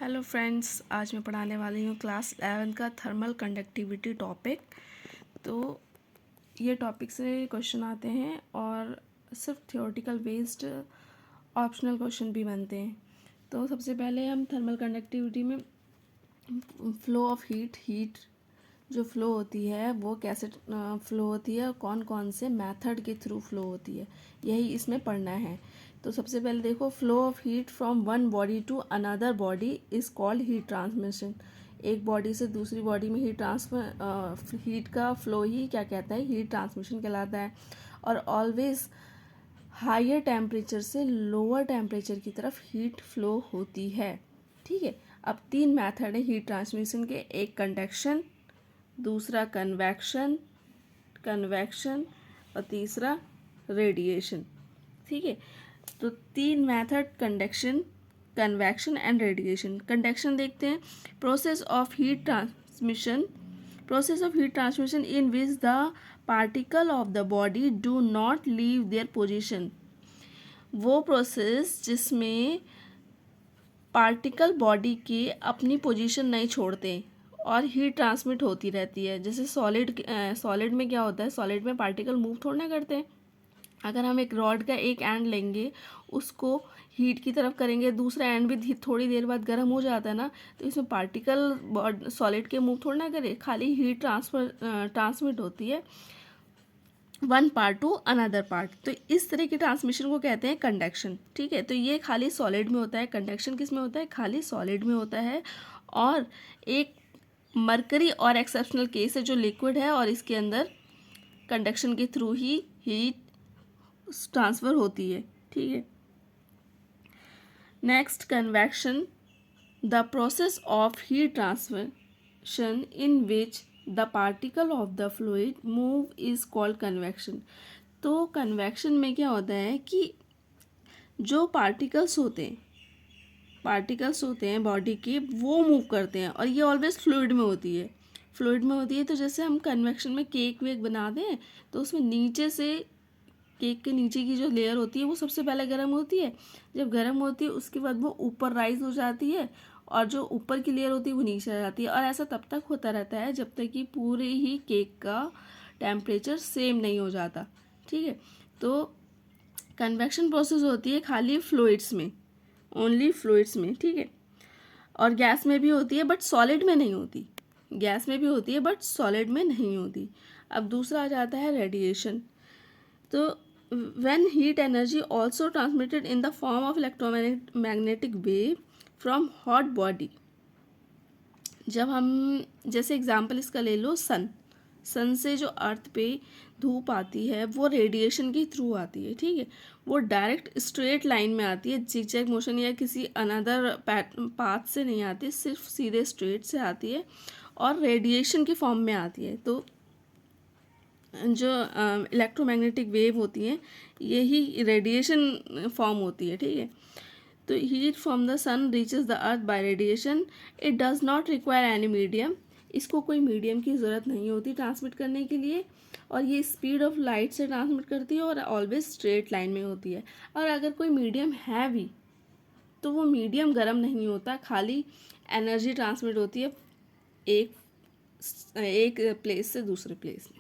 Hello friends, आज मैं पढ़ाने वाली हूँ क्लास 11 का थर्मल कंडक्टिविटी टॉपिक। तो ये टॉपिक से क्वेश्चन आते हैं और सिर्फ थियोरेटिकल बेस्ड ऑप्शनल क्वेश्चन भी बनते हैं। तो सबसे पहले हम थर्मल कंडक्टिविटी में फ्लो ऑफ हीट जो फ्लो होती है वो कैसे फ्लो होती है और कौन कौन से मेथड के थ्रू फ्लो होती है, यही इसमें पढ़ना है। तो सबसे पहले देखो, flow of heat from one body to another body is called heat transmission. एक बॉडी से दूसरी बॉडी में हीट का फ्लो ही क्या कहता है, हीट ट्रांसमिशन कहलाता है। और ऑलवेज हायर टेम्परेचर से लोअर टेम्परेचर की तरफ हीट फ्लो होती है। ठीक है, अब तीन मेथड है हीट ट्रांसमिशन के, एक कंडक्शन, दूसरा कन्वेक्शन और तीसरा रेडिएशन। ठीक है, तो तीन method, conduction, convection and radiation. Conduction देखते हैं, process of heat transmission in which the particle of the body do not leave their position. वो प्रोसेस जिसमें पार्टिकल बॉडी के अपनी पोजीशन नहीं छोड़ते और हीट ट्रांसमिट होती रहती है। जैसे सॉलिड में क्या होता है, सॉलिड में पार्टिकल मूव थोड़ा ना करते हैं। अगर हम एक रॉड का एक एंड लेंगे, उसको हीट की तरफ करेंगे, दूसरा एंड भी थोड़ी देर बाद गर्म हो जाता है ना, तो इसमें पार्टिकल सॉलिड के मूव थोड़ा ना करे, खाली हीट ट्रांसमिट होती है one part two another part. तो इस तरह की ट्रांसमिशन को कहते हैं कंडक्शन। ठीक है, तो ये खाली सॉलिड में होता है। कंडक्शन किस में होता है, खाली सॉलिड में होता है। और एक मरकरी और एक्सेप्शनल केस है जो लिक्विड है और इसके अंदर कंडक्शन के थ्रू ही हीट ट्रांसफ़र होती है। ठीक है, next convection, the process of heat transmission in which the particle of the fluid move is called convection. तो कन्वेक्शन में क्या होता है कि जो पार्टिकल्स होते हैं बॉडी के, वो मूव करते हैं और ये ऑलवेज फ्लूइड में होती है। तो जैसे हम कन्वेक्शन में केक वेक बना दें तो उसमें नीचे से, केक के नीचे की जो लेयर होती है वो सबसे पहले गर्म होती है। जब गर्म होती है उसके बाद वो ऊपर राइज हो जाती है और जो ऊपर की लेयर होती है वो नीचे आ जाती है। और ऐसा तब तक होता रहता है जब तक कि पूरे ही केक का टेम्परेचर सेम नहीं हो जाता। ठीक है, तो कन्वेक्शन प्रोसेस होती है खाली फ्लूइड्स में, ओनली फ्लूइड्स में। ठीक है, और गैस में भी होती है बट सॉलिड में नहीं होती। गैस में भी होती है बट सॉलिड में नहीं होती। अब दूसरा आ जाता है रेडिएशन। तो when heat energy also transmitted in the form of electromagnetic wave from hot body। जब हम, जैसे एग्जांपल इसका ले लो, सन से जो अर्थ पे धूप आती है वो रेडिएशन के थ्रू आती है। ठीक है, वो डायरेक्ट स्ट्रेट लाइन में आती है, जिगजैग मोशन या किसी अनदर पाथ से नहीं आती, सिर्फ सीधे स्ट्रेट से आती है और रेडिएशन की फॉर्म में आती है। तो जो इलेक्ट्रोमैग्नेटिक वेव होती हैं यही रेडिएशन फॉर्म होती है। ठीक है, तो heat from the sun reaches the earth by radiation, it does not require any medium. इसको कोई मीडियम की ज़रूरत नहीं होती ट्रांसमिट करने के लिए, और ये स्पीड ऑफ लाइट से ट्रांसमिट करती है और ऑलवेज स्ट्रेट लाइन में होती है। और अगर कोई मीडियम है भी तो वो मीडियम गर्म नहीं होता, खाली एनर्जी ट्रांसमिट होती है एक प्लेस से दूसरे प्लेस में।